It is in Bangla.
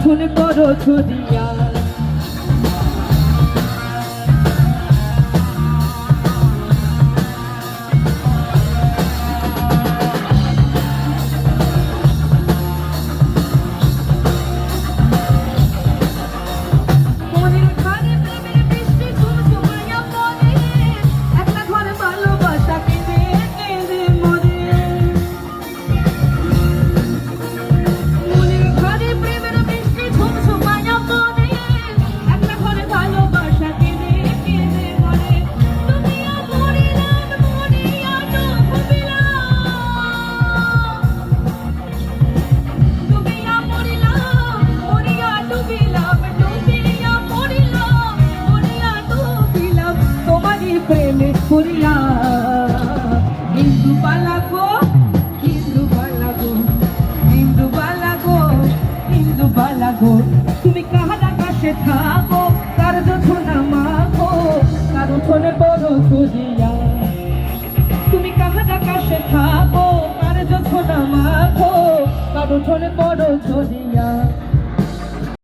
উঠোনে করো ছড়িয়া। পুরিয়া হিন্দু বালা গো, হিন্দু বালা গো, হিন্দু বালা গো, হিন্দু বালা গো, তুমি কাহার আকাশে থাকো, কার জোছনা মাখো, কার উঠোনে বড় ছড়িয়া। তুমি কাহার আকাশে থাকো, কার জোছনা মাখো, কার উঠোনে বড় ছড়িয়া।